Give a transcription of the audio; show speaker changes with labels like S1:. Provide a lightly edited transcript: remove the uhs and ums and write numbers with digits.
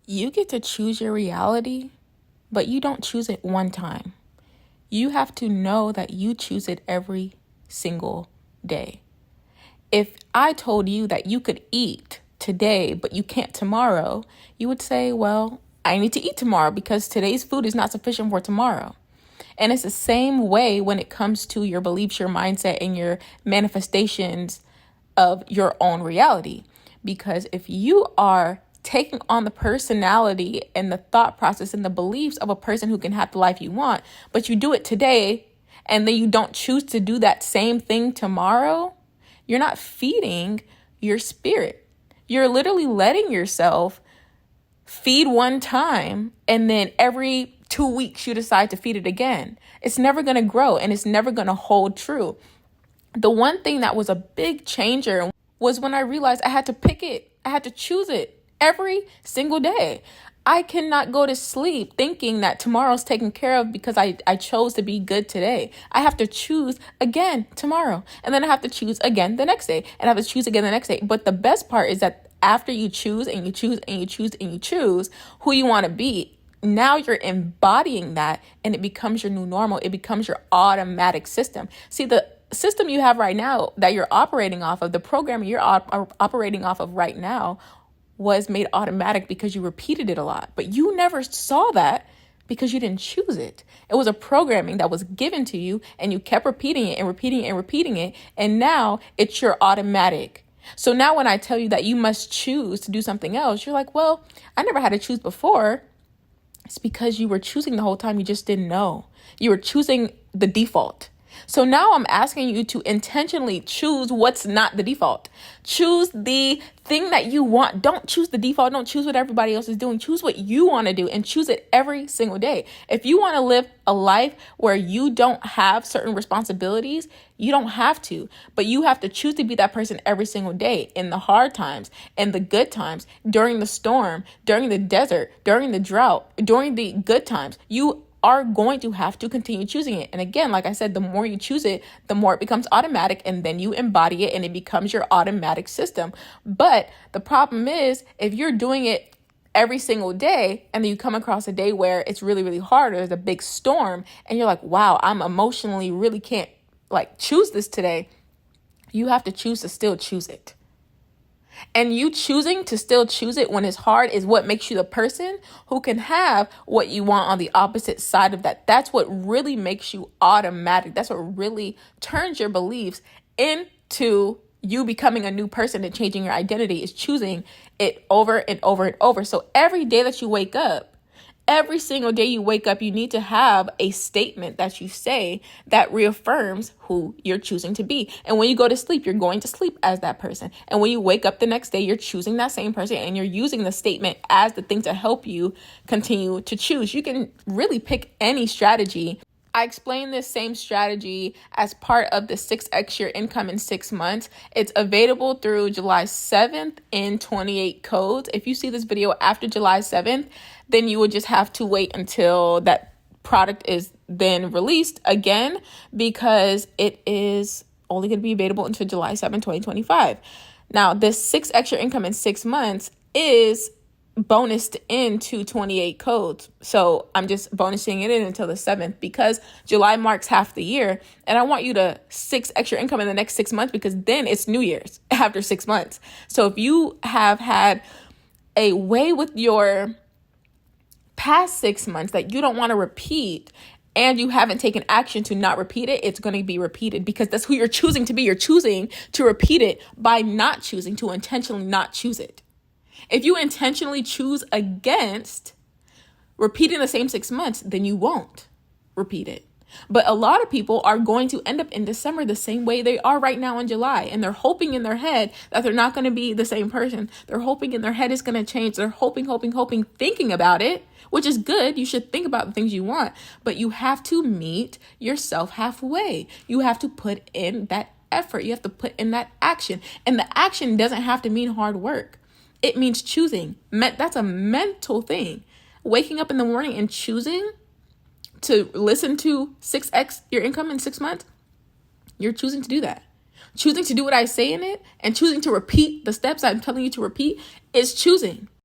S1: You get to choose your reality, but you don't choose it one time. You have to know that you choose it every single day. If I told you that you could eat today, but you can't tomorrow, you would say, well, I need to eat tomorrow because today's food is not sufficient for tomorrow. And it's the same way when it comes to your beliefs, your mindset, and your manifestations of your own reality. Because if you are taking on the personality and the thought process and the beliefs of a person who can have the life you want, but you do it today and then you don't choose to do that same thing tomorrow, you're not feeding your spirit. You're literally letting yourself feed one time and then every 2 weeks you decide to feed it again. It's never going to grow and it's never going to hold true. The one thing that was a big changer was when I realized I had to pick it. I had to choose it every single day. I cannot go to sleep thinking that tomorrow's taken care of because I chose to be good today. I have to choose again tomorrow. And then I have to choose again the next day. And I have to choose again the next day. But the best part is that after you choose and you choose and you choose and you choose who you want to be, now you're embodying that and it becomes your new normal. It becomes your automatic system. See, the system you have right now that you're operating off of, the program you're operating off of right now was made automatic because you repeated it a lot, but you never saw that because you didn't choose it. It was a programming that was given to you and you kept repeating it and repeating it and repeating it. And now it's your automatic. So now when I tell you that you must choose to do something else, you're like, well, I never had to choose before. It's because you were choosing the whole time. You just didn't know. You were choosing the default. So now I'm asking you to intentionally choose what's not the default. Choose the thing that you want. Don't choose the default. Don't choose what everybody else is doing. Choose what you want to do and choose it every single day. If you want to live a life where you don't have certain responsibilities, you don't have to, but you have to choose to be that person every single day in the hard times and the good times, during the storm, during the desert, during the drought, during the good times. You are going to have to continue choosing it. And again, like I said, the more you choose it, the more it becomes automatic, and then you embody it and it becomes your automatic system. But the problem is, if you're doing it every single day and then you come across a day where it's really, really hard, or there's a big storm and you're like, wow, I'm emotionally really can't choose this today. You have to choose to still choose it. And you choosing to still choose it when it's hard is what makes you the person who can have what you want on the opposite side of that. That's what really makes you automatic. That's what really turns your beliefs into you becoming a new person and changing your identity, is choosing it over and over and over. So every day that you wake up, every single day you wake up, you need to have a statement that you say that reaffirms who you're choosing to be. And when you go to sleep, you're going to sleep as that person. And when you wake up the next day, you're choosing that same person and you're using the statement as the thing to help you continue to choose. You can really pick any strategy. I explained this same strategy as part of the 6X your income in 6 months. It's available through July 7th in 28 codes. If you see this video after July 7th, then you would just have to wait until that product is then released again, because it is only going to be available until July 7th, 2025. Now, this 6X your income in 6 months is bonused into 28 codes. So I'm just bonusing it in until the 7th because July marks half the year. And I want you to 6X your income in the next 6 months, because then it's New Year's after 6 months. So if you have had a way with your past 6 months that you don't want to repeat, and you haven't taken action to not repeat it, it's going to be repeated, because that's who you're choosing to be. You're choosing to repeat it by not choosing to intentionally not choose it. If you intentionally choose against repeating the same 6 months, then you won't repeat it. But a lot of people are going to end up in December the same way they are right now in July. And they're hoping in their head that they're not going to be the same person. They're hoping in their head it's going to change. They're hoping, thinking about it, which is good. You should think about the things you want. But you have to meet yourself halfway. You have to put in that effort. You have to put in that action. And the action doesn't have to mean hard work. It means choosing. That's a mental thing. Waking up in the morning and choosing to listen to 6X your income in 6 months, you're choosing to do that. Choosing to do what I say in it and choosing to repeat the steps I'm telling you to repeat is choosing.